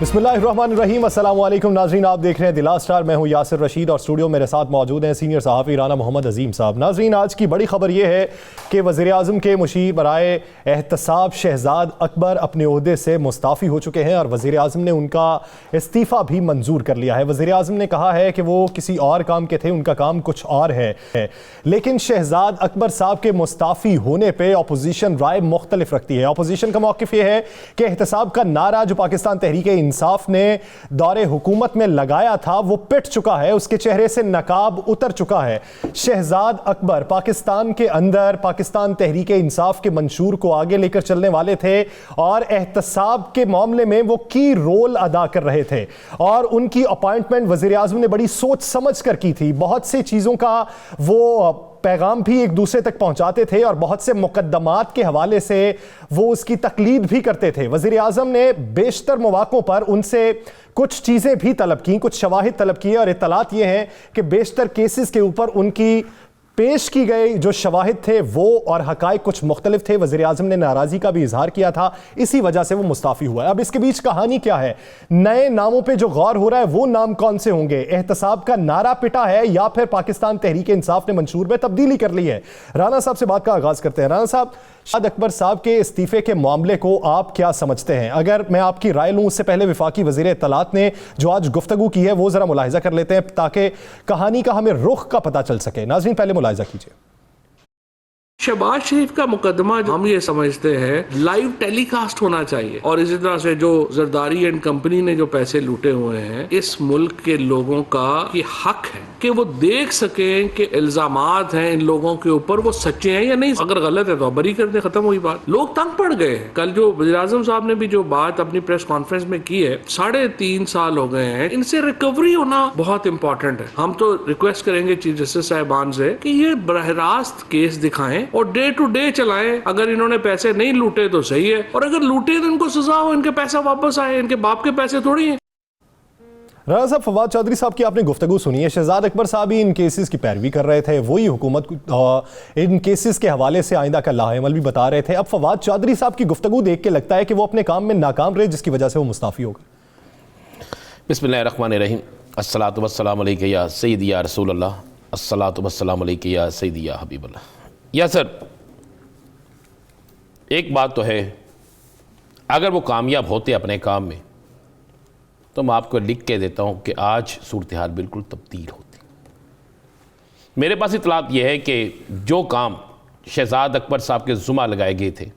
बिस्मिल्लाहिर्रहमानिर्रहीम। अस्सलाम वालेकुम नाजरीन, आप देख रहे हैं दिला स्टार। मैं हूं यासिर रशीद और स्टूडियो मेरे साथ मौजूद हैं सीनियर सहाफ़ी राना मोहम्मद अजीम साहब। नाजरीन, आज की बड़ी खबर यह है कि वज़ीर आज़म के मुशीर बराए एहतसाब शहजाद अकबर अपने ओहदे से मुस्ताफ़ी हो चुके हैं और वज़ीर आज़म ने उनका इस्तीफ़ा भी मंजूर कर लिया है। वज़ीर आज़म ने कहा है कि वो किसी और काम के थे, उनका काम कुछ और है। लेकिन शहजाद अकबर साहब के मुस्ताफ़ी होने पर अपोजिशन राय मुख्तलिफ रखती है। अपोजिशन का मौक़िफ़ यह है कि एहतसाब का नारा जो पाकिस्तान तहरीक इंसाफ ने दौरे हुकूमत में लगाया था वो पिट चुका है, उसके चेहरे से नकाब उतर चुका है। शहजाद अकबर पाकिस्तान के अंदर पाकिस्तान तहरीक इंसाफ के मंशूर को आगे लेकर चलने वाले थे और एहतसाब के मामले में वो की रोल अदा कर रहे थे और उनकी अपॉइंटमेंट वज़ीर आज़म ने बड़ी सोच समझ कर की थी। बहुत सी चीज़ों का वो पैगाम भी एक दूसरे तक पहुंचाते थे और बहुत से मुकद्दमात के हवाले से वो उसकी तकलीद भी करते थे। वज़ीर आज़म ने बेशतर मौक़ों पर उनसे कुछ चीज़ें भी तलब की, कुछ शवाहिद तलब किए और इत्तलात ये हैं कि बेशतर केसेस के ऊपर उनकी पेश की गई जो शवाहिद थे वो और हकायक कुछ मुख्तलिफ थे। वज़ीर आज़म ने नाराज़गी का भी इजहार किया था, इसी वजह से वो मुस्ताफ़ी हुआ है। अब इसके बीच कहानी क्या है, नए नामों पे जो गौर हो रहा है वो नाम कौन से होंगे? एहतसाब का नारा पिटा है या फिर पाकिस्तान तहरीक इंसाफ ने मंशूर में तब्दीली कर ली है? राना साहब से बात का आगाज़ करते हैं। राना साहब, शहजाद अकबर साहब के इस्तीफे के मामले को आप क्या समझते हैं? अगर मैं आपकी राय लूँ उससे पहले वफाकी वज़ीर इत्तलात ने जो आज गुफ्तगू की है वो ज़रा मुलाहिज़ा कर लेते हैं ताकि कहानी का हमें रुख का पता चल सके। नाज़रीन, पहले मुलाहिज़ा कीजिए। शहबाज शरीफ का मुकदमा हम ये समझते हैं लाइव टेलीकास्ट होना चाहिए और इसी तरह से जो जरदारी एंड कंपनी ने जो पैसे लूटे हुए हैं, इस मुल्क के लोगों का ये हक है कि वो देख सकें कि इल्जामात हैं इन लोगों के ऊपर वो सच्चे हैं या नहीं। अगर गलत है तो बरी कर दे, खत्म हुई बात। लोग तंग पड़ गए हैं। कल जो वज़ीर आज़म साहब ने भी जो बात अपनी प्रेस कॉन्फ्रेंस में की है, 3.5 साल हो गए हैं, इनसे रिकवरी होना बहुत इंपॉर्टेंट है। हम तो रिक्वेस्ट करेंगे चीफ जस्टिस साहिबान से कि ये बरह रास्त केस दिखाएं और डे टू डे चलाएं। अगर इन्होंने पैसे नहीं लूटे तो सही है, और अगर लूटे तो इनको सजा हो, इनके पैसा वापस आए, इनके बाप के पैसे थोड़ी हैं। राना साहब, फवाद चौधरी साहब की आपने गुफ्तगू सुनी है। शहजाद अकबर साहब ही इन केसेस की पैरवी कर रहे थे, वही हुकूमत इन केसेस के हवाले से आइंदा का लाहेमल भी बता रहे थे। अब फवाद चौधरी साहब की गुफ्तगू देख के लगता है कि वो अपने काम में नाकाम रहे, जिसकी वजह से वो मुस्ताफ़ी हो गए। बिस्मिल्लाहिर्रहमानिर्रहीम। अस्सलातु वस्सलामु अलैका या सय्यदी या रसूल अल्लाह, अस्सलातु वस्सलामु अलैका या सय्यदी या हबीब अल्लाह। या सर, एक बात तो है, अगर वो कामयाब होते अपने काम में तो मैं आपको लिख के देता हूँ कि आज सूरत हाल बिल्कुल तब्दील होती। मेरे पास इतलात ये है कि जो काम शहजाद अकबर साहब के ज़ुम्मा लगाए गए थे,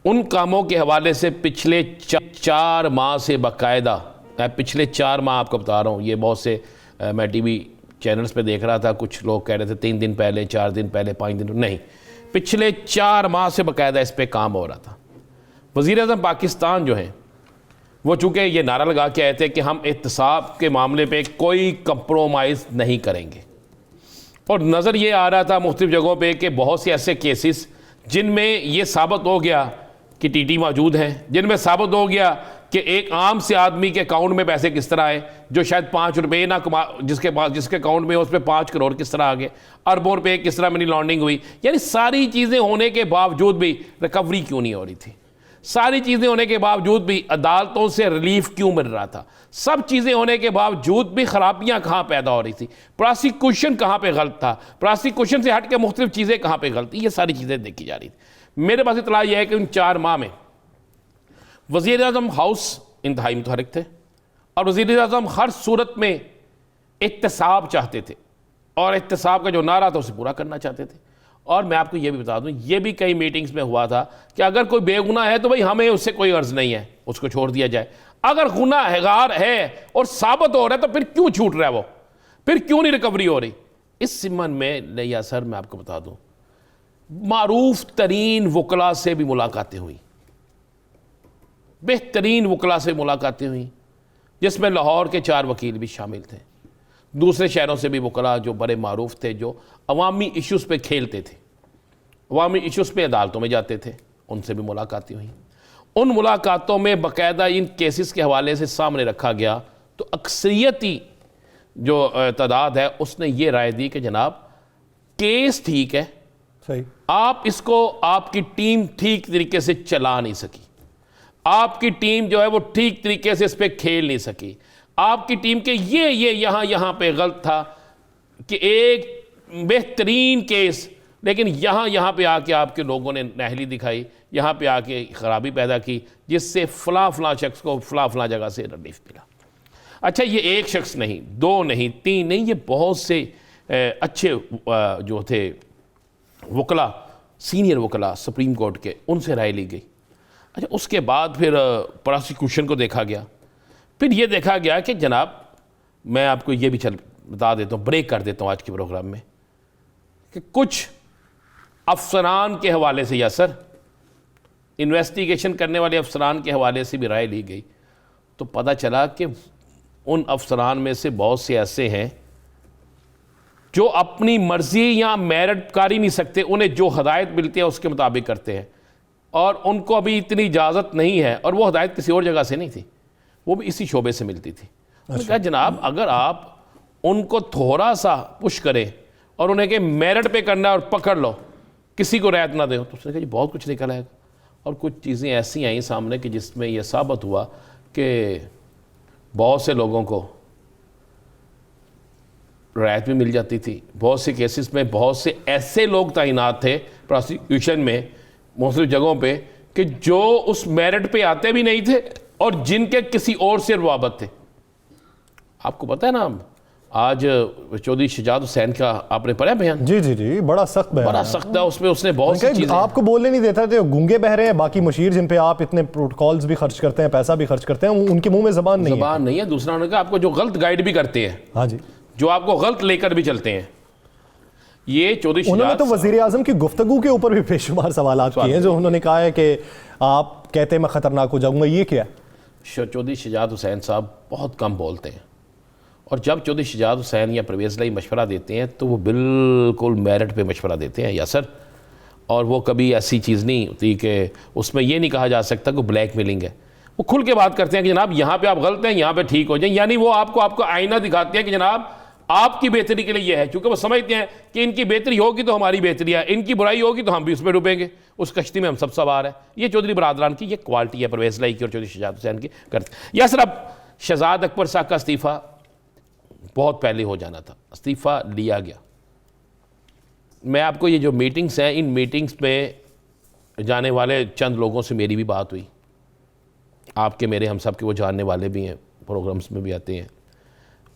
उन कामों के हवाले से पिछले 4 माह से बाकायदा, मैं पिछले 4 माह आपको बता रहा हूँ, ये बहुत से मैं टीवी चैनल्स पे देख रहा था, कुछ लोग कह रहे थे 3 दिन पहले, 4 दिन पहले, 5 दिन, नहीं, पिछले 4 माह से बाकायदा इस पर काम हो रहा था। वज़ीर आज़म पाकिस्तान जो हैं वो चूँकि ये नारा लगा के आए थे कि हम एहतसाब के मामले पे कोई कंप्रोमाइज़ नहीं करेंगे, और नज़र ये आ रहा था मुख्तलिफ़ जगहों पे कि बहुत से ऐसे केसेस जिनमें ये साबित हो गया कि टीटी मौजूद हैं, जिनमें साबित हो गया कि एक आम से आदमी के अकाउंट में पैसे किस तरह आए जो शायद 5 रुपये ना कमा, जिसके अकाउंट में उस पर 5 करोड़ किस तरह आ गए, अरबों रुपये किस तरह मनी लॉन्ड्रिंग हुई। यानी सारी चीज़ें होने के बावजूद भी रिकवरी क्यों नहीं हो रही थी? सारी चीज़ें होने के बावजूद भी अदालतों से रिलीफ क्यों मिल रहा था? सब चीज़ें होने के बावजूद भी खराबियाँ कहाँ पैदा हो रही थी? प्रोसिक्यूशन कहाँ पे गलत था? प्रोसिक्यूशन से हट के मुख्तलिफ चीज़ें कहाँ पे गलत थी? ये सारी चीज़ें देखी जा रही थी। मेरे पास इतला यह है कि उन 4 माह में वज़ीर आज़म हाउस इंतहाई मुतहरिक थे और वज़ीर आज़म हर सूरत में एहतसाब चाहते थे और एहतसाब का जो नारा था उसे पूरा करना चाहते थे। और मैं आपको ये भी बता दूं, ये भी कई मीटिंग्स में हुआ था कि अगर कोई बेगुनाह है तो भाई हमें उससे कोई अर्ज नहीं है, उसको छोड़ दिया जाए। अगर गुनाहगार है और साबित हो रहा है तो फिर क्यों छूट रहा है वो, फिर क्यों नहीं रिकवरी हो रही? इस सिमन में नहीं सर, मैं आपको बता दूं, मारूफ तरीन वकला से भी मुलाकातें हुई, बेहतरीन वकला से मुलाकातें हुई, जिसमें लाहौर के 4 वकील भी शामिल थे, दूसरे शहरों से भी वकला जो बड़े मारूफ थे, जो अवामी इश्यूज़ पे खेलते थे, अवामी इश्यूज़ पे अदालतों में जाते थे, उनसे भी मुलाकातें हुई। उन मुलाकातों में बाकायदा इन केसेस के हवाले से सामने रखा गया तो अक्सरियती जो तादाद है उसने ये राय दी कि जनाब केस ठीक है, सही, आप इसको आपकी टीम ठीक तरीके से चला नहीं सकी, आपकी टीम जो है वो ठीक तरीके से इस पर खेल नहीं सकी। आपकी टीम के ये यहाँ पे गलत था कि एक बेहतरीन केस, लेकिन यहाँ पे आके आपके लोगों ने नाहली दिखाई, यहाँ पे आके ख़राबी पैदा की, जिससे फ़लाँ शख्स को फ़लाँ जगह से रिलीफ मिला। अच्छा, ये एक शख्स नहीं, दो नहीं, तीन नहीं, ये बहुत से अच्छे जो थे वकला, सीनियर वकला सुप्रीम कोर्ट के, उनसे राय ली गई। अच्छा, उसके बाद फिर प्रोसिक्यूशन को देखा गया। फिर ये देखा गया कि जनाब, मैं आपको ये भी बता देता हूँ, ब्रेक कर देता हूँ आज के प्रोग्राम में, कि कुछ अफसरान के हवाले से, या सर इन्वेस्टिगेशन करने वाले अफसरान के हवाले से भी राय ली गई, तो पता चला कि उन अफसरान में से बहुत से ऐसे हैं जो अपनी मर्जी या मेरिट कर ही नहीं सकते, उन्हें जो हदायत मिलती है उसके मुताबिक करते हैं, और उनको अभी इतनी इजाज़त नहीं है, और वो हदायत किसी और जगह से नहीं थी, वो भी इसी शोबे से मिलती थी। मैंने कहा जनाब, अगर आप उनको थोड़ा सा पुश करें और उन्हें कि मेरिट पे करना और पकड़ लो, किसी को रियायत ना दे, तो उसने कहा जी बहुत कुछ निकल आएगा। और कुछ चीज़ें ऐसी आई सामने कि जिसमें यह साबित हुआ कि बहुत से लोगों को रियायत भी मिल जाती थी। बहुत से केसेस में बहुत से ऐसे लोग तैनात थे प्रोसिक्यूशन में मुख्तलिफ जगहों पे कि जो उस मेरिट पे आते भी नहीं थे और जिनके किसी और से रवाबत थे। आपको पता है ना, आज चौधरी शजाद हुसैन का आपने पढ़ा बयान? जी जी जी, बड़ा सख्त बयान, बड़ा सख्त है। उसमें उसने बहुत सी चीजें, आपको बोलने नहीं देता थे, गूंगे बह रहे हैं, बाकी मुशीर जिन पे आप इतने प्रोटोकॉल्स भी खर्च करते हैं, पैसा भी खर्च करते हैं, उनके मुंह में जबान नहीं है। दूसरा उन्होंने कहा आपको जो गलत गाइड भी करते हैं, हाँ जी, जो आपको गलत लेकर भी चलते हैं, ये चौधरी शजाद, उन्होंने तो वजीर आजम की गुफ्तगू के ऊपर भी बेशुमार सवाल किए हैं, जो उन्होंने कहा है कि आप कहते हैं मैं खतरनाक हो जाऊंगा, ये क्या है? चौधरी शजाद हुसैन साहब बहुत कम बोलते हैं, और जब चौधरी शजाद हुसैन या परवेज़ लाई मशवरा देते हैं तो वो बिल्कुल मेरिट पे मशवरा देते हैं, या सर। और वो कभी ऐसी चीज़ नहीं होती कि उसमें ये नहीं कहा जा सकता कि ब्लैक मेलिंग है। वो खुल के बात करते हैं कि जनाब यहाँ पे आप गलत हैं, यहाँ पे ठीक हो जाए, यानी वो आपको आईना दिखाते हैं कि जनाब आपकी बेहतरी के लिए ये है, क्योंकि वो समझते हैं कि इनकी बेहतरी होगी तो हमारी बेहतरी है, इनकी बुराई होगी तो हम भी उसमें डूबेंगे, उस कश्ती में हम सब सवार हैं। ये चौधरी बरादरान की ये क्वालिटी है, परवेज़ लाई की और चौधरी शजाद हुसैन की करते। या सर, अब शहजाद अकबर साहब का इस्तीफ़ा बहुत पहले हो जाना था, इस्तीफ़ा लिया गया। मैं आपको ये जो मीटिंग्स हैं, इन मीटिंग्स में जाने वाले चंद लोगों से मेरी भी बात हुई, आपके मेरे हम सब के वो जानने वाले भी हैं, प्रोग्राम्स में भी आते हैं।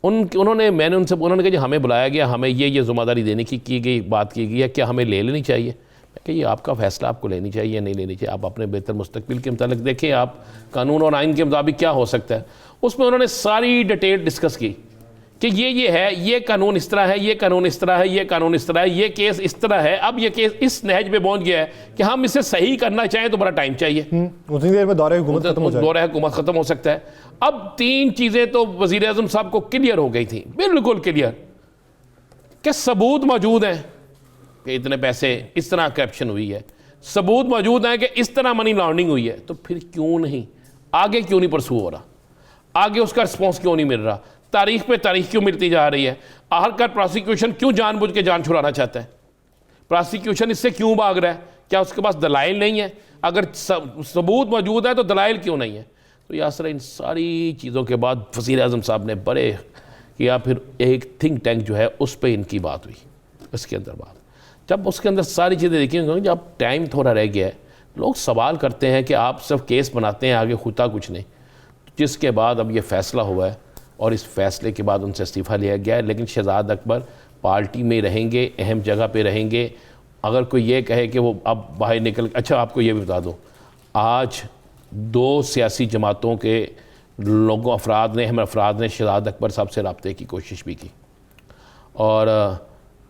मैंने उनसे उन्होंने कहा जी हमें बुलाया गया, हमें ये ज़िम्मेदारी देने की गई, बात की गई है, क्या हमें ले लेनी चाहिए? मैं कहा ये आपका फ़ैसला, आपको लेनी चाहिए नहीं लेनी चाहिए, आप अपने बेहतर मुस्तकबिल के मुताबिक देखें, आप कानून और आइन के मुताबिक क्या हो सकता है। उसमें उन्होंने सारी डिटेल डिस्कस की कि ये है, ये कानून इस तरह है, ये कानून इस तरह है, ये कानून इस तरह है, ये केस इस तरह है। अब ये केस इस नहज पे पहुंच गया है कि हम इसे सही करना चाहें तो बड़ा टाइम चाहिए, उतनी देर में दौरे हुकूमत खत्म हो सकता है। अब तीन चीज़ें तो वज़ीर आज़म साहब को क्लियर हो गई थी, बिल्कुल क्लियर, कि सबूत मौजूद हैं कि इतने पैसे, इस तरह करप्शन हुई है, सबूत मौजूद हैं कि इस तरह मनी लॉन्ड्रिंग हुई है, तो फिर क्यों नहीं आगे, क्यों नहीं परसू हो रहा, आगे उसका रिस्पॉन्स क्यों नहीं मिल रहा, तारीख पे तारीख क्यों मिलती जा रही है, आखिरकार प्रोसिक्यूशन क्यों जानबूझ के जान छुड़ाना चाहता है, प्रोसिक्यूशन इससे क्यों भाग रहा है, क्या उसके पास दलाइल नहीं है? अगर सबूत मौजूद है तो दलाइल क्यों नहीं है? तो यासर इन सारी चीज़ों के बाद वज़ीर आज़म साहब ने बड़े किया, फिर एक थिंक टैंक जो है उस पर इनकी बात हुई, इसके अंदर बात, जब उसके अंदर सारी चीज़ें देखी, जब टाइम थोड़ा रह गया है, लोग सवाल करते हैं कि आप सब केस बनाते हैं, आगे होता कुछ नहीं। जिसके बाद अब ये फ़ैसला हुआ है और इस फैसले के बाद उनसे इस्तीफ़ा लिया गया है, लेकिन शहजाद अकबर पार्टी में रहेंगे, अहम जगह पे रहेंगे। अगर कोई ये कहे कि वो अब बाहर निकल, अच्छा आपको ये भी बता दूँ, आज दो सियासी जमातों के लोगों अफराद ने, अहम अफराद ने शहजाद अकबर साहब से रब्ते की कोशिश भी की, और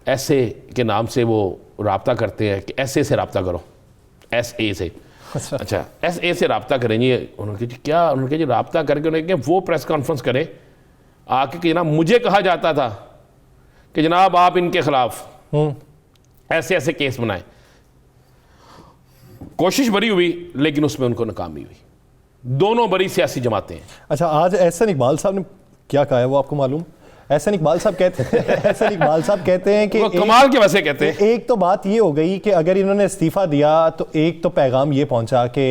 ऐसे के नाम से वो रब्ता करते हैं कि ऐसे से रब्ता करो, SA से, अच्छा SA से रब्ता करेंगे। उन्होंने कहा क्या? उन्होंने कहा जी रब्ता करके उन्होंने वो प्रेस कॉन्फ्रेंस करे आके कि जनाब मुझे कहा जाता था कि जनाब आप इनके खिलाफ ऐसे ऐसे केस बनाएं। कोशिश बड़ी हुई लेकिन उसमें उनको नाकामी हुई। दोनों बड़ी सियासी जमातें हैं। अच्छा, आज एहसन इकबाल साहब ने क्या कहा है वो आपको मालूम? एहसन इकबाल साहब कहते हैं एहसन इकबाल साहब कहते हैं कि वो कमाल के वैसे कहते हैं। एक तो बात ये हो गई कि अगर इन्होंने इस्तीफा दिया तो एक तो पैगाम ये पहुंचा कि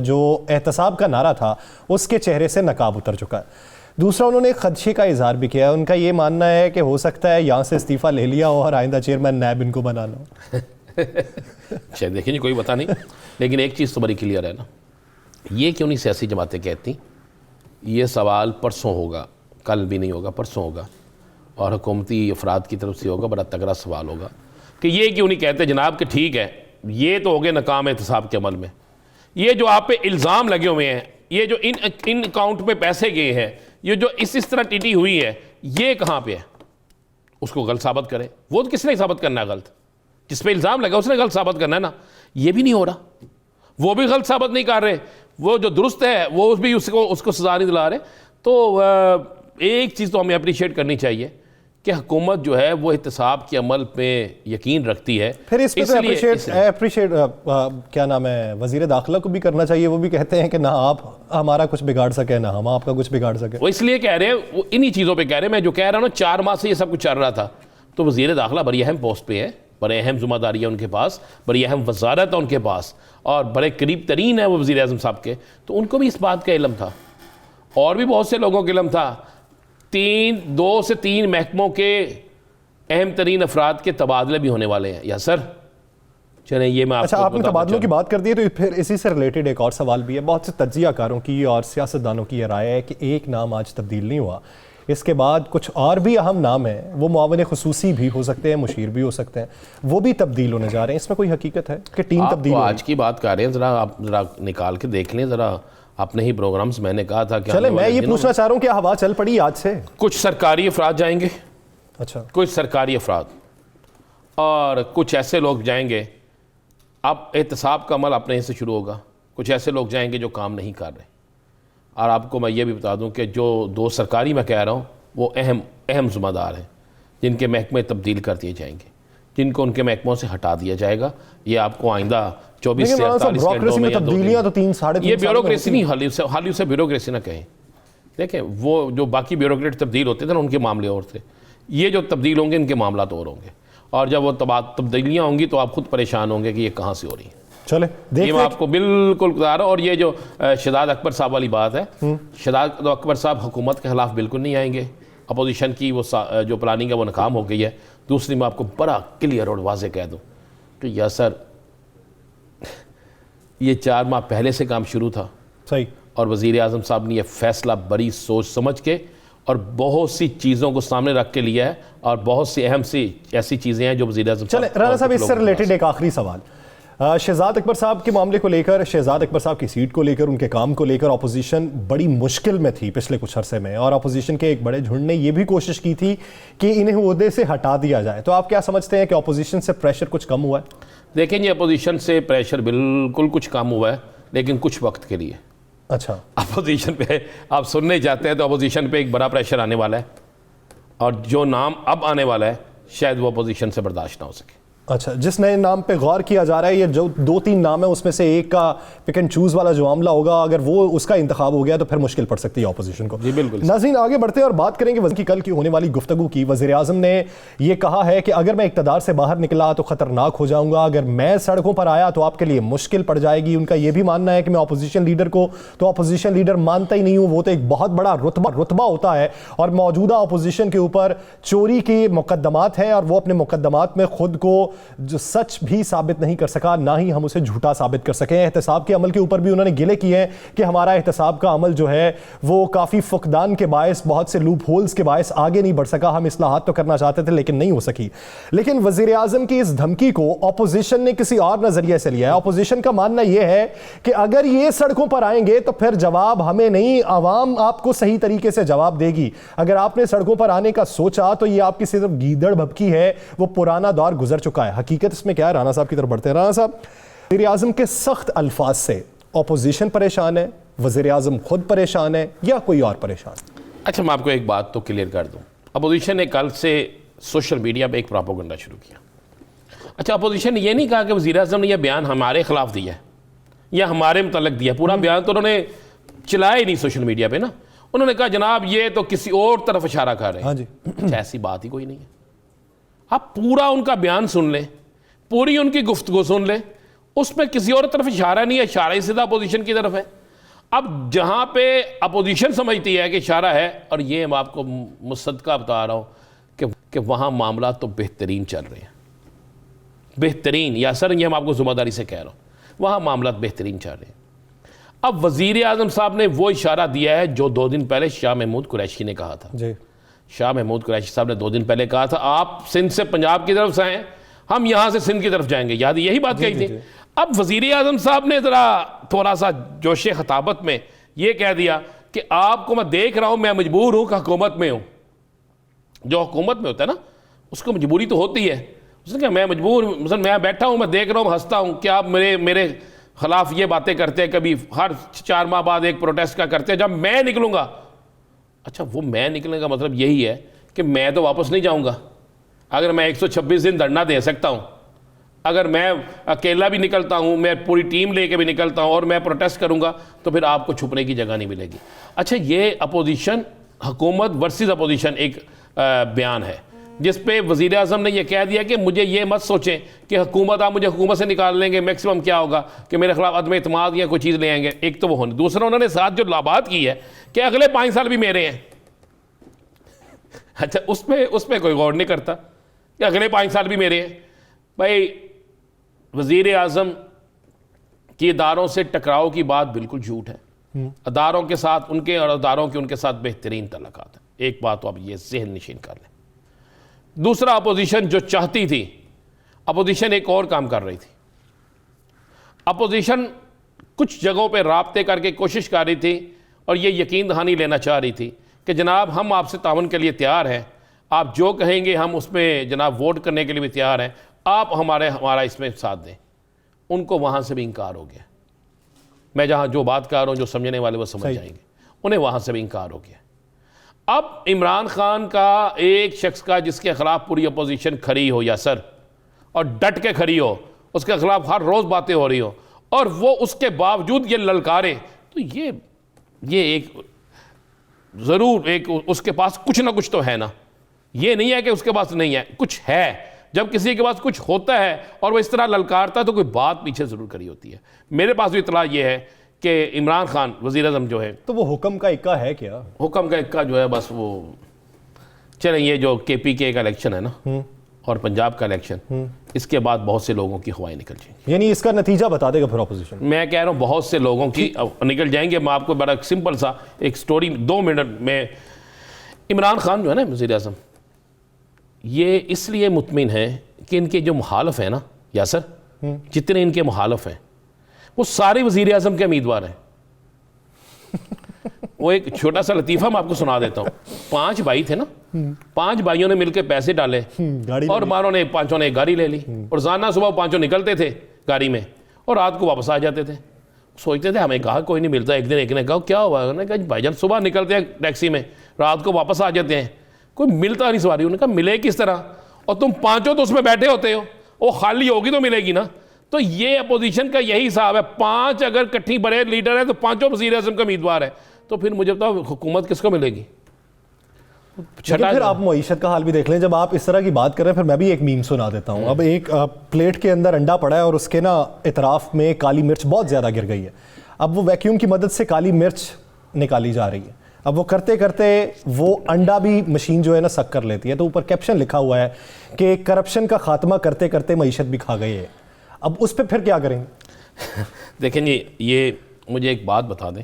जो एहतसाब का नारा था उसके चेहरे से नकाब उतर चुका है। दूसरा, उन्होंने एक खदशे का इजहार भी किया है। उनका ये मानना है कि हो सकता है यहाँ से इस्तीफा ले लिया हो और आइंदा चेयरमैन नैब इनको बनाना हो। शायद देखिए कोई पता नहीं, लेकिन एक चीज़ तो बड़ी क्लियर है ना, ये क्यों नहीं सियासी जमातें कहती ये सवाल परसों होगा, कल भी नहीं होगा, परसों होगा, और हुकूमती अफराद की तरफ से होगा, बड़ा तगड़ा सवाल होगा कि ये क्यों नहीं कहते जनाब कि ठीक है ये तो हो गए नाकाम एहतसाब के अमल में, ये जो आप पे इल्ज़ाम लगे हुए हैं, ये जो इन अकाउंट पे पैसे गए हैं, ये जो इस तरह टीटी हुई है, ये कहाँ पे है, उसको गलत साबित करें। वो तो किसने साबित करना है गलत, जिस पे इल्ज़ाम लगा उसने गलत साबित करना है ना, ये भी नहीं हो रहा, वो भी गलत साबित नहीं कर रहे, वो जो दुरुस्त है वो भी उसको सजा नहीं दिला रहे। तो एक चीज़ तो हमें अप्रिशिएट करनी चाहिए कि हुकूमत जो है वो एहतसाब के अमल पे यकीन रखती है। फिर इस पे अप्रिशिएट क्या नाम है, वजीर दाखिला को भी करना चाहिए। वो भी कहते हैं कि ना आप हमारा कुछ बिगाड़ सके ना हम आपका कुछ बिगाड़ सके। वो इसलिए कह रहे हैं, वो इन्हीं चीज़ों पे कह रहे हैं। मैं जो कह रहा हूँ ना 4 माह से ये सब कुछ चल रहा था, तो वजीर दाखिला बड़ी अहम पोस्ट पे है, बड़े अहम जिम्मेदारी है उनके पास, बड़ी अहम वजारत है उनके पास, और बड़े करीब तरीन है वो वज़ीर आज़म साहब के, तो उनको भी इस बात का इल्म था और भी बहुत से लोगों का इल्म था। 2 से 3 महकमों के अहम तरीन अफराद के तबादले भी होने वाले हैं। या सर चलें, ये मैं अच्छा, आपने तबादलों की बात कर दी है तो फिर इसी से रिलेटेड एक और सवाल भी है। बहुत से तज्जियाकारों की और सियासतदानों की यह राय है कि एक नाम आज तब्दील नहीं हुआ, इसके बाद कुछ और भी अहम नाम हैं, वो मुआविन खुसूसी भी हो सकते हैं, मुशीर भी हो सकते हैं, वो भी तब्दील होने जा रहे हैं। इसमें कोई हकीकत है कि टीम तब्दील? आज की बात कर रहे हैं, ज़रा आप ज़रा निकाल के देख लें ज़रा अपने ही प्रोग्राम्स। मैंने कहा था कि चले, मैं ये पूछना चाह रहा हूँ कि हवा चल पड़ी आज से? कुछ सरकारी अफराद जाएंगे, अच्छा, कुछ सरकारी अफराद, और कुछ ऐसे लोग जाएंगे, अब एहतसाब का अमल अपने से शुरू होगा, कुछ ऐसे लोग जाएंगे जो काम नहीं कर रहे। और आपको मैं ये भी बता दूं कि जो 2 सरकारी मैं कह रहा हूँ वो अहम ज़िम्मेदार हैं, जिनके महकमे तब्दील कर दिए जाएंगे, जिनको उनके महकमों से हटा दिया जाएगा। ये आपको आइंदा 24 से 48 घंटों में तब्दीलियां तो 3-3.5 ये ब्यूरोक्रेसी नहीं, हाल उसे ब्यूरोक्रेसी ना कहें। देखें, वो जो बाकी ब्यूरोक्रेट तब्दील होते थे ना, उनके मामले और थे, ये जो तब्दील होंगे इनके मामला तो और होंगे, और जब वो तब्दीलियाँ होंगी तो आप खुद परेशान होंगे कि ये कहाँ से हो रही है। चले ये मैं आपको बिल्कुल बता रहा हूँ। और ये जो शहजाद अकबर साहब वाली बात है, शहजाद अकबर साहब हुकूमत के खिलाफ बिल्कुल नहीं आएंगे। अपोजिशन की वो जो प्लानिंग है वो नाकाम हो गई है। दूसरी मैं आपको बड़ा क्लियर और वाज़े कह दूँ कि या सर ये 4 माह पहले से काम शुरू था, सही, और वज़ीर आज़म साहब ने यह फैसला बड़ी सोच समझ के और बहुत सी चीज़ों को सामने रख के लिया है, और बहुत सी अहम सी ऐसी चीज़ें हैं जो वज़ीर आज़म चले। राणा साहब, इससे रिलेटेड एक आखिरी सवाल, शहजाद अकबर साहब के मामले को लेकर, शहजाद अकबर साहब की सीट को लेकर, उनके काम को लेकर अपोजिशन बड़ी मुश्किल में थी पिछले कुछ अरसे में, और अपोजिशन के एक बड़े झुंड ने यह भी कोशिश की थी कि इन्हें ओहदे से हटा दिया जाए। तो आप क्या समझते हैं कि अपोजिशन से प्रेशर कुछ कम हुआ है? देखें, ये अपोजिशन से प्रेशर बिल्कुल कुछ कम हुआ है, लेकिन कुछ वक्त के लिए। अच्छा, अपोजिशन पे आप सुनने जाते हैं तो अपोजिशन पे एक बड़ा प्रेशर आने वाला है, और जो नाम अब आने वाला है शायद वो अपोजिशन से बर्दाश्त ना हो सके। अच्छा, जिस नए नाम पे गौर किया जा रहा है, ये जो 2-3 नाम है उसमें से एक का पिक एंड चूज वाला जो मामला होगा, अगर वो उसका इंतखाब हो गया तो फिर मुश्किल पड़ सकती है ऑपोजिशन को। जी बिल्कुल। नाज़रीन, आगे बढ़ते हैं और बात करेंगे वज़ीर की कल की होने वाली गुफ्तगू की। वज़ीर आज़म ने यह कहा है कि अगर मैं इक़्तिदार से बाहर निकला तो खतरनाक हो जाऊंगा, अगर मैं सड़कों पर आया तो आपके लिए मुश्किल पड़ जाएगी। उनका यह भी मानना है कि मैं अपोजिशन लीडर को तो अपोजिशन लीडर मानता ही नहीं हूँ, वो तो एक बहुत बड़ा रुतबा होता है, और मौजूदा अपोजिशन के ऊपर चोरी के मुकदमात हैं, और वो अपने मुकदमात में खुद को जो सच भी साबित नहीं कर सका, ना ही हम उसे झूठा साबित कर सके। एहतसाब के अमल के ऊपर भी उन्होंने गिले किए हैं कि हमारा एहतसाब का अमल जो है वो काफ़ी फुकदान के बायस, बहुत से लूप होल्स के बायस आगे नहीं बढ़ सका। हम इस्लाहात तो करना चाहते थे लेकिन नहीं हो सकी। लेकिन वज़ीर आज़म की इस धमकी को अपोजिशन ने किसी और नज़रिए से लिया है। अपोजिशन का मानना यह है कि अगर ये सड़कों पर आएंगे तो फिर जवाब हमें नहीं, आवाम आपको सही तरीके से जवाब देगी। अगर आपने सड़कों पर आने का सोचा तो ये आपकी सिर्फ गीदड़ भभकी है, वो पुराना दौर गुजर चुका है। हकीकत इसमें क्या है? राणा साहब की तरफ बढ़ते हैं। राणा साहब, वज़ीर आज़म के सख्त अल्फाज से अपोजिशन परेशान है, वज़ीर आज़म खुद परेशान है, या कोई और परेशान? अच्छा, मैं आपको एक बात तो क्लियर कर दूं। अपोजिशन ने कल से सोशल मीडिया पे एक प्रोपेगेंडा शुरू किया। अच्छा, अपोजिशन ने यह नहीं कहा कि वज़ीर आज़म ने यह बयान हमारे खिलाफ दिया या हमारे मुतल्लिक दिया। पूरा बयान तो उन्होंने चलाया ही नहीं सोशल मीडिया पे ना। उन्होंने कहा जनाब ये तो किसी और तरफ इशारा कर रहे हैं। हाँ जी। अच्छा, ऐसी बात ही कोई नहीं है। आप पूरा उनका बयान सुन लें, पूरी उनकी गुफ्तगू सुन लें, उसमें किसी और तरफ इशारा नहीं है, इशारा ही सीधा अपोजिशन की तरफ है। अब जहां पे अपोजिशन समझती है कि इशारा है, और ये मैं आपको मुसद्दका बता रहा हूं कि वहां मामला तो बेहतरीन चल रहे हैं, बेहतरीन। या सर ये मैं आपको ज़िम्मेदारी से कह रहा हूं, वहां मामला बेहतरीन चल रहे हैं। अब वज़ीर आज़म साहब ने वो इशारा दिया है जो 2 दिन पहले शाह महमूद कुरैशी ने कहा था जी। शाह महमूद कुरैशी साहब ने 2 दिन पहले कहा था आप सिंध से पंजाब की तरफ से आए, हम यहां से सिंध की तरफ जाएंगे, याद यही बात कही थी। अब वज़ीर आज़म साहब ने ज़रा थोड़ा सा जोश खताबत में ये कह दिया कि आपको मैं देख रहा हूं, मैं मजबूर हूं कि हुकूमत में हूं। जो हुकूमत में होता है ना उसको मजबूरी तो होती है। उसने कहा मैं मजबूर, मतलब मैं बैठा हूं, मैं देख रहा हूं, हंसता हूं कि आप मेरे खिलाफ ये बातें करते हैं, कभी हर 4 माह बाद एक प्रोटेस्ट का करते हैं, जब मैं निकलूंगा। अच्छा, वो मैं निकलने का मतलब यही है कि मैं तो वापस नहीं जाऊंगा। अगर मैं 126 दिन धरना दे सकता हूं, अगर मैं अकेला भी निकलता हूं, मैं पूरी टीम लेके भी निकलता हूं और मैं प्रोटेस्ट करूंगा, तो फिर आपको छुपने की जगह नहीं मिलेगी। अच्छा, ये अपोजिशन, हुकूमत वर्सेस अपोजिशन एक बयान है जिस पे वज़ीर आज़म ने यह कह दिया कि मुझे ये मत सोचें कि हुकूमत, आप मुझे हुकूमत से निकाल लेंगे, मैक्सिमम क्या होगा कि मेरे खिलाफ अदम एतमाद या कोई चीज़ ले आएंगे। एक तो वो होने, दूसरा उन्होंने साथ जो बात की है कि अगले 5 साल भी मेरे हैं। अच्छा, उसमें कोई गौर नहीं करता कि अगले 5 साल भी मेरे हैं। भाई, वज़ीर आज़म की इदारों से टकराव की बात बिल्कुल झूठ है। अदारों के साथ उनके और अदारों के उनके साथ बेहतरीन तल्लुकात है। एक बात तो आप ये ज़हन नशीन कर लें। दूसरा, अपोजिशन जो चाहती थी, अपोजिशन एक और काम कर रही थी। अपोजिशन कुछ जगहों पे राब्ते करके कोशिश कर रही थी और ये यकीन दहानी लेना चाह रही थी कि जनाब हम आपसे तावन के लिए तैयार हैं, आप जो कहेंगे हम उसमें जनाब वोट करने के लिए भी तैयार हैं, आप हमारा इसमें साथ दें। उनको वहाँ से भी इनकार हो गया। मैं जहाँ जो बात कर रहा हूँ, जो समझने वाले वो समझ जाएंगे, उन्हें वहाँ से भी इनकार हो गया। अब इमरान खान का, एक शख्स का जिसके खिलाफ पूरी अपोजिशन खड़ी हो यासर, और डट के खड़ी हो, उसके खिलाफ हर रोज़ बातें हो रही हो, और वो उसके बावजूद ये ललकारे, तो ये एक ज़रूर एक उसके पास कुछ ना कुछ तो है ना। ये नहीं है कि उसके पास नहीं है, कुछ है। जब किसी के पास कुछ होता है और वो इस तरह ललकारता है तो कोई बात पीछे ज़रूर करी होती है। मेरे पास भी इतला ये है कि इमरान खान वज़ीर आज़म जो है, तो वो हुक्म का इक्का है क्या? हुक्म का इक्का जो है बस वो चलें। ये जो KPK का इलेक्शन है ना और पंजाब का इलेक्शन, इसके बाद बहुत से लोगों की हवाएं निकल जाएंगी। यानी इसका नतीजा बता देगा फिर अपोजिशन? मैं कह रहा हूँ बहुत से लोगों की निकल जाएंगे। मैं आपको बड़ा सिंपल सा एक स्टोरी 2 मिनट में। इमरान खान जो है ना वज़ीर आज़म, ये इसलिए मुतमिन है कि इनके जो मुखालफ हैं ना यासर, जितने इनके मुखालफ हैं वो सारे वज़ीर आज़म के उम्मीदवार हैं। वो एक छोटा सा लतीफ़ा मैं आपको सुना देता हूँ। 5 भाई थे ना, 5 भाइयों ने मिलकर पैसे डाले और मारों ने 5 ने एक गाड़ी ले ली, और रोज़ाना सुबह 5 निकलते थे गाड़ी में और रात को वापस आ जाते थे। सोचते थे हमें कहा कोई नहीं मिलता। एक दिन एक ने कहा क्या हुआ? उन्होंने कहा भाईजान सुबह निकलते हैं टैक्सी में, रात को वापस आ जाते हैं, कोई मिलता नहीं सवारी। उन्होंने कहा मिले किस तरह, और तुम 5 तो उसमें बैठे होते हो, वो खाली होगी तो मिलेगी ना। तो ये अपोजिशन का यही हिसाब है, 5 अगर इकट्ठी बड़े लीडर है तो 5 वज़ीर आज़म का उम्मीदवार है, तो फिर मुझे बताओ हुकूमत किसको मिलेगी? फिर आप मईशत का हाल भी देख लें। जब आप इस तरह की बात कर रहे हैं, फिर मैं भी एक मीम सुना देता हूँ। अब एक प्लेट के अंदर अंडा पड़ा है और उसके ना इतराफ में काली मिर्च बहुत ज़्यादा गिर गई है। अब वो वैक्यूम की मदद से काली मिर्च निकाली जा रही है। अब वो करते करते वो अंडा भी मशीन जो है ना सक कर लेती है। तो ऊपर कैप्शन लिखा हुआ है कि करप्शन का खात्मा करते करते मईशत भी खा गई है। अब उस पर फिर क्या करेंगे? देखें जी, ये मुझे एक बात बता दें,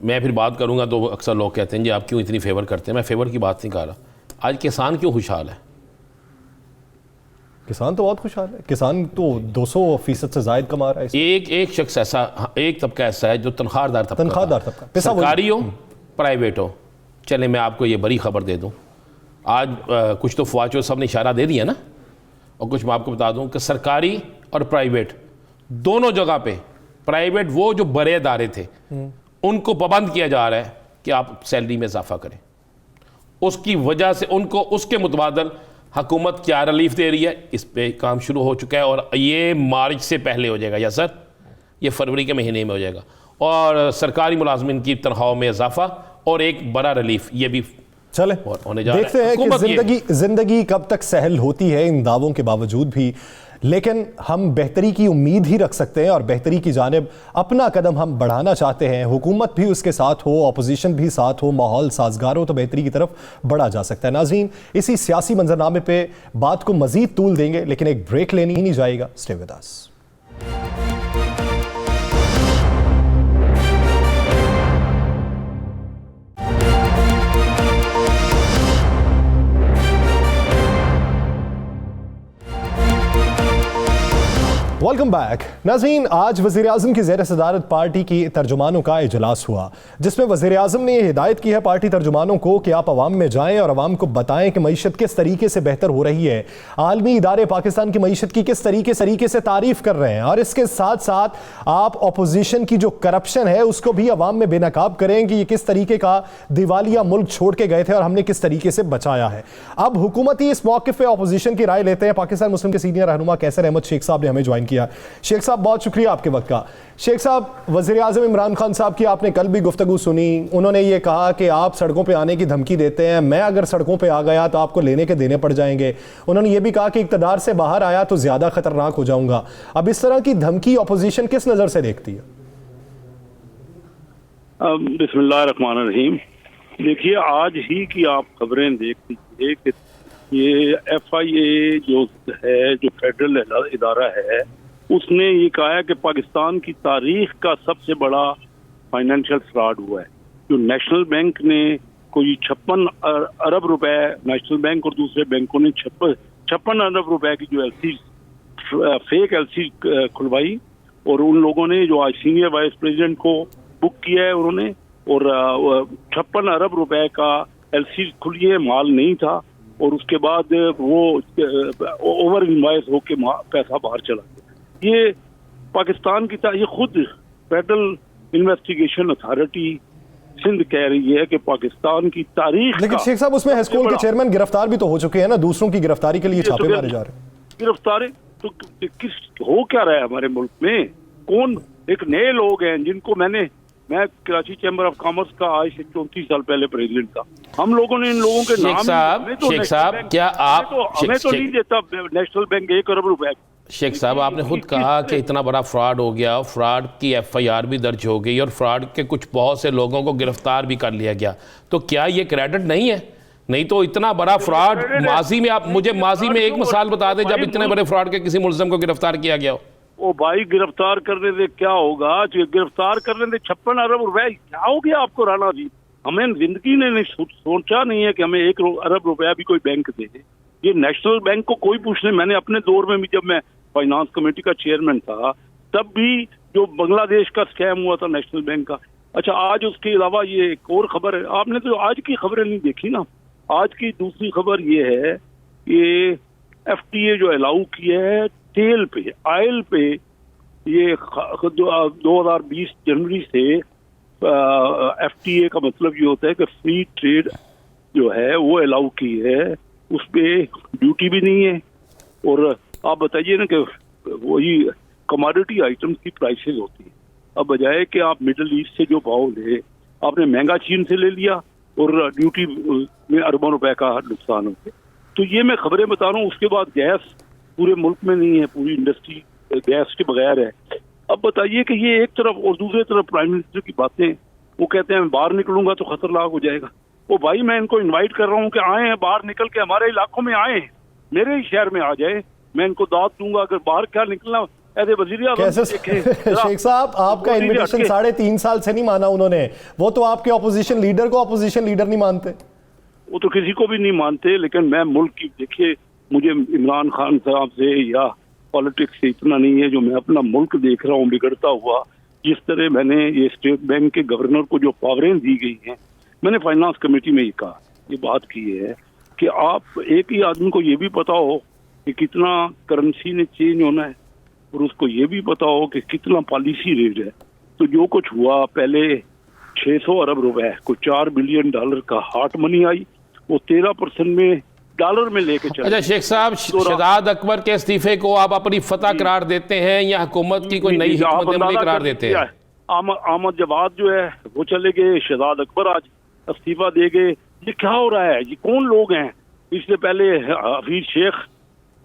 मैं फिर बात करूंगा तो अक्सर लोग कहते हैं जी आप क्यों इतनी फेवर करते हैं। मैं फेवर की बात नहीं कर रहा। आज किसान क्यों खुशहाल है? किसान तो बहुत खुशहाल है। किसान तो 200% से ज़ायद कमा रहा है। एक शख्स ऐसा, एक तबका ऐसा है जो तनख्वाहदार तबका, सरकारी हो प्राइवेट हो। चले मैं आपको ये बड़ी खबर दे दूं, आज कुछ तो फवाद साहब ने इशारा दे दिया ना, और कुछ मैं आपको बता दूं कि सरकारी और प्राइवेट दोनों जगह पे, प्राइवेट वो जो बड़े इदारे थे उनको पाबंद किया जा रहा है कि आप सैलरी में इजाफा करें। उसकी वजह से उनको उसके मुतबादल हुकूमत क्या रिलीफ दे रही है, इस पे काम शुरू हो चुका है और ये मार्च से पहले हो जाएगा। या सर, ये फरवरी के महीने में हो जाएगा। और सरकारी मुलाजमिन की तनख्वाहों में इजाफा और एक बड़ा रिलीफ, ये भी चले होने जा रहा है। देखते हैं कि जिंदगी कब तक सहल होती है इन दावों के बावजूद भी, लेकिन हम बेहतरी की उम्मीद ही रख सकते हैं और बेहतरी की जानिब अपना कदम हम बढ़ाना चाहते हैं। हुकूमत भी उसके साथ हो, अपोजिशन भी साथ हो, माहौल साजगार हो तो बेहतरी की तरफ बढ़ा जा सकता है। नाज़रीन, इसी सियासी मंजरनामे पे बात को मजीद तूल देंगे, लेकिन एक ब्रेक लेनी ही नहीं जाएगा। Stay with us. Welcome back. नाज़रीन, आज वज़ीर आज़म की ज़ेर सदारत पार्टी की तर्जुमानों का इजलास हुआ, जिसमें वज़ीर आज़म ने यह हिदायत की है पार्टी तर्जुमानों को कि आप अवाम में जाएं और अवाम को बताएं कि मईशत किस तरीके से बेहतर हो रही है। आलमी इदारे पाकिस्तान की मईशत की किस तरीके से तारीफ कर रहे हैं और इसके साथ साथ आप अपोजिशन की जो करप्शन है उसको भी अवाम में बेनकाब करें कि ये किस तरीके का दिवालिया मुल्क छोड़ के गए थे और हमने किस तरीके से बचाया है। अब हुकूमती इस मौके पर अपोजिशन की राय लेते हैं। पाकिस्तान मुस्लिम के सीनियर रहनुमा कैसर अहमद शेख साहब ने हमें ज्वाइन किया। शेख साहब, बहुत शुक्रिया आपके वक्त का। शेख साहब, वज़ीर आज़म इमरान खान साहब की आपने कल भी गुफ्तगू सुनी। उन्होंने ये कहा कि आप सड़कों पे आने की धमकी देते हैं, मैं अगर सड़कों पे आ गया तो आपको लेने के देने पड़ जाएंगे। उन्होंने ये भी कहा कि इक़्तिदार से बाहर आया तो ज़्यादा ख़तरनाक हो जाऊंगा। अब इस तरह की धमकी अपोजिशन किस नज़र से देखती है? बिस्मिल्लाहिर्रहमानिर्रहीम। देखिए, आज ही की आप खबरें देख लीजिए कि ये FIA जो है, जो फेडरल इदारा है, उसने ये कहा है कि पाकिस्तान की तारीख का सबसे बड़ा फाइनेंशियल फ्रॉड हुआ है। जो नेशनल बैंक ने कोई 56 अरब रुपए, नेशनल बैंक और दूसरे बैंकों ने 56 अरब रुपए की जो LC फेक LC खुलवाई और उन लोगों ने जो आज सीनियर वाइस प्रेसिडेंट को बुक किया है उन्होंने, और 56 अरब रुपए का LC खुली है, माल नहीं था, और उसके बाद वो ओवर इनवाइस होके पैसा बाहर चला गया। ये पाकिस्तान की ये खुद फेडरल इन्वेस्टिगेशन अथॉरिटी सिंध कह रही है कि पाकिस्तान की तारीख। लेकिन शेख साहब, उसमें हेस्कोल के चेयरमैन गिरफ्तार भी तो हो चुके हैं ना, दूसरों की गिरफ्तारी के लिए छापे मारे जा रहे हैं। गिरफ्तारी तो किस हो क्या रहा है हमारे मुल्क में? कौन एक नए लोग हैं जिनको मैं कराची चैम्बर ऑफ कॉमर्स का आज से 34 साल पहले प्रेसिडेंट था। हम लोगों ने इन लोगों के नाम, शेख साहब, क्या आप हमें तो नहीं देता नेशनल बैंक 1 अरब रुपए। शेख साहब, आपने खुद कहा कि इतना बड़ा फ्रॉड हो गया, फ्रॉड की FIR भी दर्ज हो गई और फ्रॉड के कुछ बहुत से लोगों को गिरफ्तार भी कर लिया गया, तो क्या ये क्रेडिट नहीं है? नहीं तो इतना बड़ा फ्रॉड माजी में, आप मुझे माजी में एक मिसाल बता दें जब इतने बड़े फ्रॉड के किसी मुलजिम को गिरफ्तार किया गया हो। ओ भाई, गिरफ्तार करने से क्या होगा? गिरफ्तार करने से 56 अरब रुपए क्या हो गया आपको राणा जी? हमें जिंदगी ने नहीं सोचा नहीं है कि हमें 1 अरब रुपया भी कोई बैंक दे दे। ये नेशनल बैंक को कोई पूछने, मैंने अपने दौर में भी जब मैं फाइनेंस कमेटी का चेयरमैन था तब भी जो बांग्लादेश का स्कैम हुआ था नेशनल बैंक का। अच्छा, आज उसके अलावा ये एक और खबर है, आपने तो आज की खबरें नहीं देखी ना। आज की दूसरी खबर ये है कि FTA जो अलाउ किया है तेल पे, ऑयल पे, ये 2020 जनवरी से FTA का मतलब ये होता है कि फ्री ट्रेड जो है वो अलाउ की है, उस पे ड्यूटी भी नहीं है। और आप बताइए ना कि वही कमोडिटी आइटम्स की प्राइसेस होती है, अब बजाय कि आप मिडिल ईस्ट से जो भाव ले, आपने महंगा चीन से ले लिया और ड्यूटी में अरबों रुपए का नुकसान हो गया। तो ये मैं खबरें बता रहा हूँ। उसके बाद गैस पूरे मुल्क में नहीं है, पूरी इंडस्ट्री गैस के बगैर है। अब बताइए कि ये एक तरफ, और दूसरी तरफ प्राइम मिनिस्टर की बातें, वो कहते हैं बाहर निकलूंगा तो खतरनाक हो जाएगा। वो भाई, मैं इनको इनवाइट कर रहा हूँ कि आए हैं, बाहर निकल के हमारे इलाकों में आए, मेरे ही शहर में आ जाए, मैं इनको दाद दूंगा। अगर बाहर क्या निकलना, ऐसे वजीर आज़म शेख साहब, आपका इन्विटेशन 3.5 साल से नहीं माना उन्होंने, वो तो आपके ऑपोजिशन लीडर को ऑपोजिशन लीडर नहीं मानते। वो तो किसी को भी नहीं मानते, लेकिन मैं मुल्क की, देखिए मुझे इमरान खान साहब से या पॉलिटिक्स से इतना नहीं है, जो मैं अपना मुल्क देख रहा हूँ बिगड़ता हुआ। जिस तरह मैंने ये स्टेट बैंक के गवर्नर को जो पावरें दी गई हैं, मैंने फाइनेंस कमेटी में ये कहा, ये बात की है कि आप एक ही आदमी को ये भी पता हो कि कितना करेंसी ने चेंज होना है और उसको ये भी पता हो कि कितना पॉलिसी रेट है। तो जो कुछ हुआ, पहले 600 अरब रुपए को $4 बिलियन का हार्ट मनी आई, वो 13% में डॉलर में लेके चले। अच्छा शेख साहब, शहजाद अकबर के इस्तीफे को आप अपनी फतह करार देते हैं या हुकूमत की कोई नई हिकमत अमली करार देते हैं? अहमद जवाद जो है वो चले गए, शहजाद अकबर आज इस्तीफा दे गए। ये क्या हो रहा है? ये कौन लोग हैं? इससे पहले हफीज शेख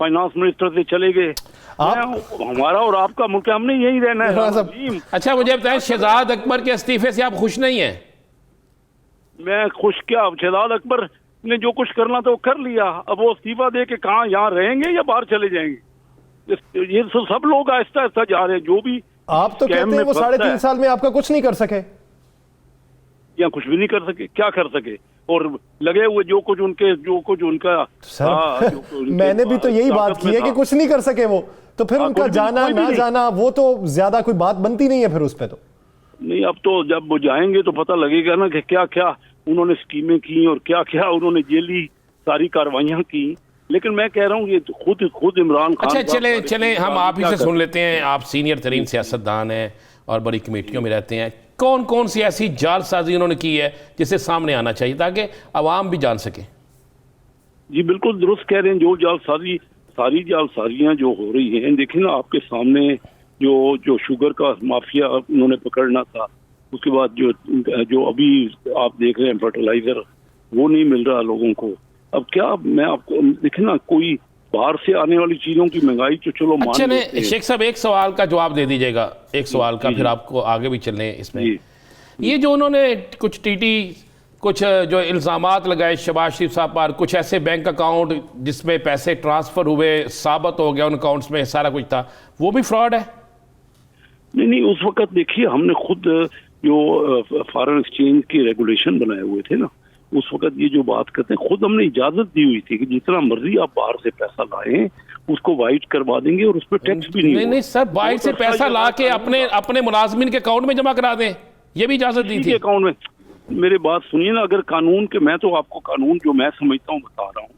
फाइनेंस मिनिस्टर से चले गए। हमारा और आपका मुल्क, हमने यही रहना है। अच्छा मुझे बताएं, शहजाद अकबर के इस्तीफे से आप खुश नहीं हैं? मैं खुश क्या, शहजाद अकबर ने जो कुछ करना था वो कर लिया। अब वो इस्तीफा दे के कहाँ यहाँ रहेंगे या बाहर चले जाएंगे? ये सब लोग आहिस्ता आहिस्ता जा रहे हैं। जो भी आप तो कहते हैं वो 3.5 साल में आपका कुछ नहीं कर सके, या कुछ भी नहीं कर सके, क्या कर सके? और लगे हुए जो कुछ उनका मैंने भी तो यही बात की है कि कुछ नहीं कर सके वो, तो फिर उनका जाना ना जाना वो तो ज्यादा कोई बात बनती नहीं है फिर उस पे तो नहीं। अब तो जब वो जाएंगे तो पता लगेगा ना कि क्या क्या उन्होंने स्कीमें की और क्या क्या उन्होंने जेली सारी कार्रवाइयां की। लेकिन मैं कह रहा हूँ ये खुद इमरान खान। अच्छा चले हम आप ही से सुन लेते हैं, आप सीनियर तरीन सियासतदान हैं और बड़ी कमेटियों में रहते हैं, कौन कौन सी ऐसी जालसाजी उन्होंने की है जिसे सामने आना चाहिए ताकि अवाम भी जान सके? जी बिल्कुल दुरुस्त कह रहे हैं। जो जालसाजी, सारी जालसाजियां जो हो रही हैं, देखिए ना आपके सामने जो शुगर का माफिया उन्होंने पकड़ना था, उसके बाद जो अभी आप देख रहे हैं फर्टिलाइजर वो नहीं मिल रहा लोगों को। अब क्या मैं आपको देखिए ना, कोई बाहर से आने वाली चीजों की महंगाई तो चलो अच्छा ने शेख साहब एक सवाल का जवाब दे दीजिएगा, एक सवाल का, फिर आपको आगे भी चलने इसमें। ये जो उन्होंने कुछ जो इल्ज़ामात लगाए शहबाज शरीफ साहब पर, कुछ ऐसे बैंक अकाउंट जिसमें पैसे ट्रांसफ़र हुए, साबित हो गया उन अकाउंट्स में सारा कुछ था, वो भी फ्रॉड है? नहीं, उस वक्त देखिए हमने खुद जो फॉरेन एक्सचेंज की रेगुलेशन बनाए हुए थे ना, उस वक्त ये जो बात करते हैं, खुद हमने इजाजत दी हुई थी कि जितना मर्जी आप बाहर से पैसा लाएं उसको वाइट करवा देंगे और उस पर टैक्स भी नहीं सर, बाहर से पैसा ला के अपने मुलाजमीन के अकाउंट में जमा करा दें, ये भी इजाजत दी थी अकाउंट में। मेरी बात सुनिए ना, अगर कानून के, मैं तो आपको कानून जो मैं समझता हूँ बता रहा हूँ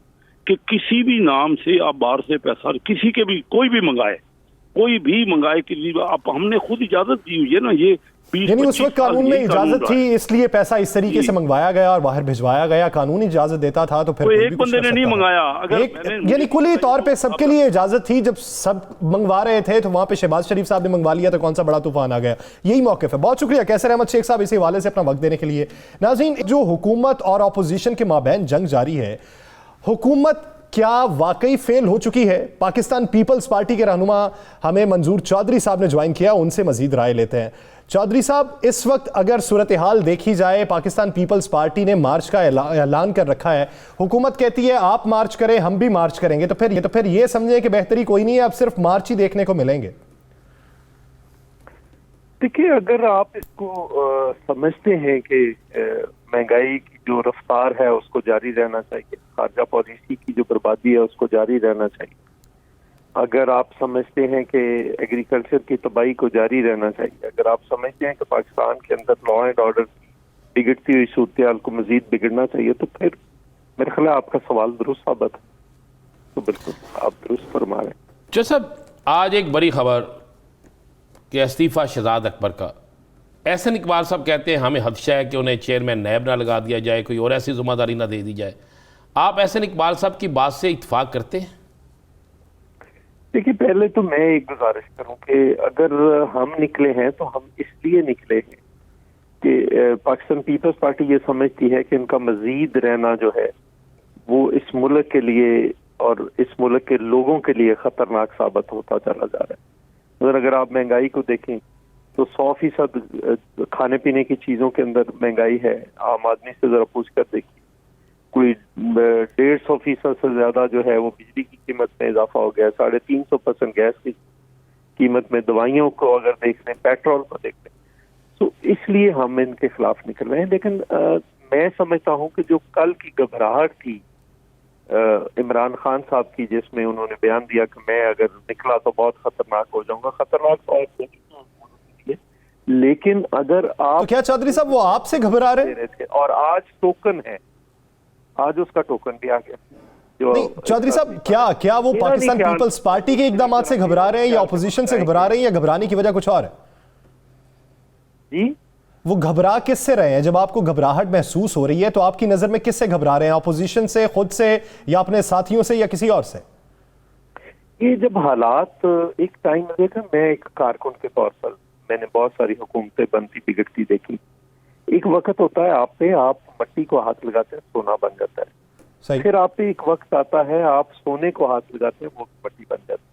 कि किसी भी नाम से आप बाहर से पैसा किसी के भी कोई भी मंगाए कि आप, हमने खुद इजाजत दी हुई है ना। ये यानी उस वक्त कानून में इजाजत थी इसलिए पैसा इस तरीके से मंगवाया गया और बाहर भिजवाया गया, कानून इजाजत देता था तो फिर एक बंदे ने नहीं मंगाया। यानी कुली तौर पे सबके लिए इजाजत थी, जब सब मंगवा रहे थे तो वहां पे शहबाज शरीफ साहब ने मंगवा लिया तो कौन सा बड़ा तूफान आ गया। यही मौक़िफ़ है। बहुत शुक्रिया कैसर अहमद शेख साहब इसी हवाले से अपना वक्त देने के लिए। नाज़रीन, जो हुकूमत और अपोजिशन के माबैन जंग जारी है, हुकूमत क्या वाकई फेल हो चुकी है? पाकिस्तान पीपल्स पार्टी के रहनुमा हमें मंजूर चौधरी साहब ने ज्वाइन किया, उनसे मजीद राय लेते हैं। चौधरी साहब, इस वक्त अगर सूरत हाल देखी जाए, पाकिस्तान पीपल्स पार्टी ने मार्च का ऐलान कर रखा है, हुकूमत कहती है आप मार्च करें हम भी मार्च करेंगे, तो फिर ये समझें कि बेहतरी कोई नहीं है, अब सिर्फ मार्च ही देखने को मिलेंगे। देखिए, अगर आप इसको समझते हैं कि महंगाई की जो रफ्तार है उसको जारी रहना चाहिए, खारजा पॉलिसी की जो बर्बादी है उसको जारी रहना चाहिए, अगर आप समझते हैं कि एग्रीकल्चर की तबाही को जारी रहना चाहिए, अगर आप समझते हैं कि पाकिस्तान के अंदर लॉ एंड ऑर्डर बिगड़ती हुई सूरत हाल को मजीद बिगड़ना चाहिए, तो फिर मेरे ख्याल आपका सवाल दुरुस्त साबित है। तो बिल्कुल आप दुरुस्त फरमा रहे हैं। जो साहब, आज एक बड़ी खबर कि इस्तीफा शहजाद अकबर का, एहसन इकबाल साहब कहते हैं हमें हदशा है कि उन्हें चेयरमैन नैब ना लगा दिया जाए, कोई और ऐसी जिम्मेदारी ना दे दी जाए। आप एहसन इकबाल साहब की बात से इत्तेफाक करते हैं? देखिए, पहले तो मैं एक गुजारिश करूं कि अगर हम निकले हैं तो हम इसलिए निकले हैं कि पाकिस्तान पीपल्स पार्टी ये समझती है कि इनका मजीद रहना जो है वो इस मुल्क के लिए और इस मुल्क के लोगों के लिए खतरनाक साबित होता चला जा रहा है। अगर आप महंगाई को देखें तो 100% खाने पीने की चीजों के अंदर महंगाई है। आम आदमी से जरा पूछ कर देखिए, कोई 150% से ज्यादा जो है वो बिजली की कीमत में इजाफा हो गया, 350% गैस की कीमत में, दवाइयों को अगर देख लें, पेट्रोल को देख लें, तो इसलिए हम इनके खिलाफ निकल रहे हैं। लेकिन मैं समझता हूं कि जो कल की घबराहट थी इमरान खान साहब की, जिसमें उन्होंने बयान दिया कि मैं अगर निकला तो बहुत खतरनाक हो जाऊंगा, खतरनाक तो है, लेकिन अगर आप तो क्या चौधरी साहब वो आपसे घबरा रहे थे, और आज टोकन है, आज उसका टोकन भी आ गया। नहीं चौधरी साहब, क्या वो पाकिस्तान पीपल्स पार्टी के इकदाम से घबरा रहे हैं या अपोजिशन से घबरा रहे हैं, या घबराने की वजह कुछ और है? जी, वो घबरा किससे रहे हैं? जब आपको घबराहट महसूस हो रही है तो आपकी नजर में किससे घबरा रहे हैं? अपोजिशन से, खुद से, या अपने साथियों से, या किसी और से? ये जब हालात एक टाइम देखा, मैं एक कारकुन के तौर पर मैंने बहुत सारी हुकूमतें बनती बिगड़ती देखी। एक वक्त होता है आप पे, आप मट्टी को हाथ लगाते हैं सोना बन जाता है। सही। फिर आप पे एक वक्त आता है आप सोने को हाथ लगाते हैं वो मट्टी बन जाती है।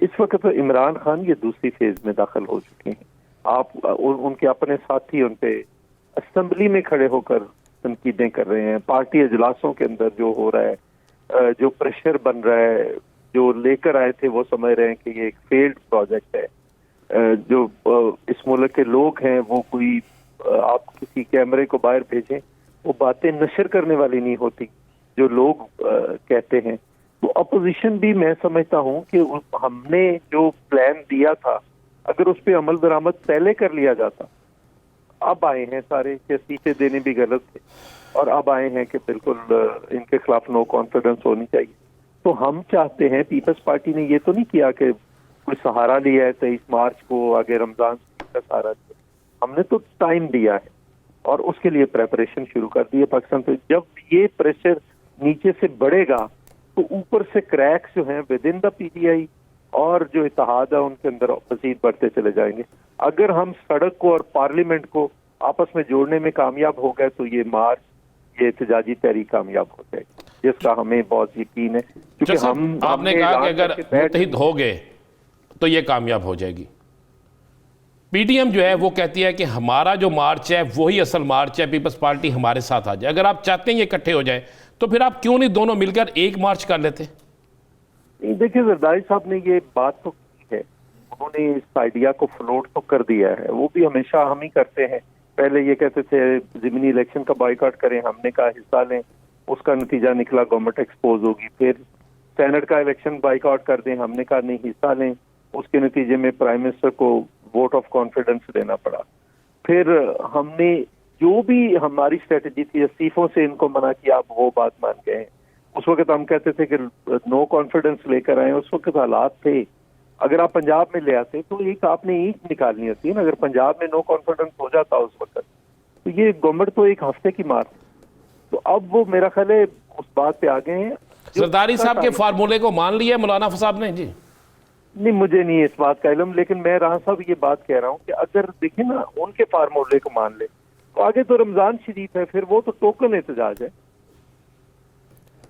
इस वक्त तो इमरान खान ये दूसरी फेज में दाखिल हो चुके हैं। आप उनके अपने साथी उन पे असेंबली में खड़े होकर तनकीदें कर रहे हैं। पार्टी इजलासों के अंदर जो हो रहा है, जो प्रेशर बन रहा है, जो लेकर आए थे वो समझ रहे हैं कि ये एक फेल्ड प्रोजेक्ट है। जो इस मुल्क के लोग हैं वो कोई आप किसी कैमरे को बाहर भेजें वो बातें नशर करने वाली नहीं होती जो लोग कहते हैं। तो अपोजिशन भी मैं समझता हूं कि हमने जो प्लान दिया था अगर उस पर अमल दरामद पहले कर लिया जाता। अब आए हैं सारे कि सीटें देने भी गलत थे और अब आए हैं कि बिल्कुल इनके खिलाफ नो कॉन्फिडेंस होनी चाहिए। तो हम चाहते हैं, पीपल्स पार्टी ने ये तो नहीं किया कि कोई सहारा लिया है 23 मार्च को आगे रमजान का सहारा दिया। हमने तो टाइम दिया है और उसके लिए प्रेपरेशन शुरू कर दी है पाकिस्तान पे। जब ये प्रेशर नीचे से बढ़ेगा तो ऊपर से क्रैक्स जो हैं विद इन द पीटीआई और जो इत्तेहाद है उनके अंदर मजीद बढ़ते चले जाएंगे। अगर हम सड़क को और पार्लियामेंट को आपस में जोड़ने में कामयाब हो गए तो ये मार्च, ये एहतजाजी तहरीक कामयाब हो जाएगी, जिसका हमें बहुत यकीन है। क्योंकि हम आपने कहा कि अगर मुत्तहिद हो गए तो ये कामयाब हो जाएगी। पीटीएम जो है वो कहती है कि हमारा जो मार्च है वही असल मार्च है, पीपल्स पार्टी हमारे साथ आ जाए। अगर आप चाहते हैं ये इकट्ठे हो जाए तो फिर आप क्यों नहीं दोनों मिलकर एक मार्च कर लेते? देखिए जरदारी साहब ने ये बात तो की है, उन्होंने इस आइडिया को फ्लोट तो कर दिया है। वो भी हमेशा हम ही करते हैं। पहले ये कहते थे ज़मीनी इलेक्शन का बाइकआउट करें, हमने कहा हिस्सा लें, उसका नतीजा निकला गवर्नमेंट एक्सपोज होगी। फिर सेनेट का इलेक्शन बाइकआउट कर दें, हमने कहा नहीं हिस्सा लें, उसके नतीजे में प्राइम मिनिस्टर को वोट ऑफ कॉन्फिडेंस देना पड़ा। फिर हमने जो भी हमारी स्ट्रेटजी थी, इस्तीफों से इनको मना किया, आप वो बात मान गए। उस वक्त हम कहते थे कि नो कॉन्फिडेंस लेकर आए, उस वक्त हालात थे। अगर आप पंजाब में ले आते तो एक आपने ईंट निकालनी होती है ना, अगर पंजाब में नो कॉन्फिडेंस हो जाता उस वक्त तो ये गवर्नमेंट तो एक हफ्ते की मार। तो अब वो मेरा ख्याल है उस बात पे आ गए हैं। जरदारी साहब के फार्मूले को मान लिया मौलाना साहब ने? जी नहीं, मुझे नहीं इस बात का इल्म, लेकिन मैं राना साहब ये बात कह रहा हूँ कि अगर देखिए ना उनके फार्मूले को मान ले तो आगे तो रमजान शरीफ है, फिर वो तो टोकन एहतजाज है।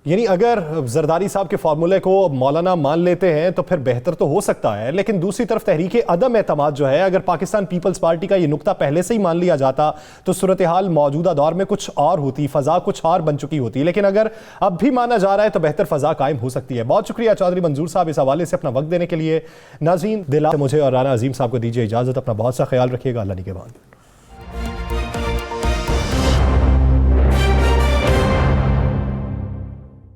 यानी अगर जरदारी साहब के फार्मूले को मौलाना मान लेते हैं तो फिर बेहतर तो हो सकता है, लेकिन दूसरी तरफ तहरीक अदम एतमाद जो है, अगर पाकिस्तान पीपल्स पार्टी का ये नुक्ता पहले से ही मान लिया जाता तो सूरत हाल मौजूदा दौर में कुछ और होती, फ़ज़ा कुछ और बन चुकी होती। लेकिन अगर अब भी माना जा रहा है तो बेहतर फ़ज़ा कायम हो सकती है। बहुत शुक्रिया चौधरी मंजूर साहब इस हवाले से अपना वक्त देने के लिए। नाज़रीन, दिला मुझे और राना अजीम साहब को दीजिए इजाज़त। अपना बहुत सा ख्याल रखिएगा। अल्लाह निगहबान।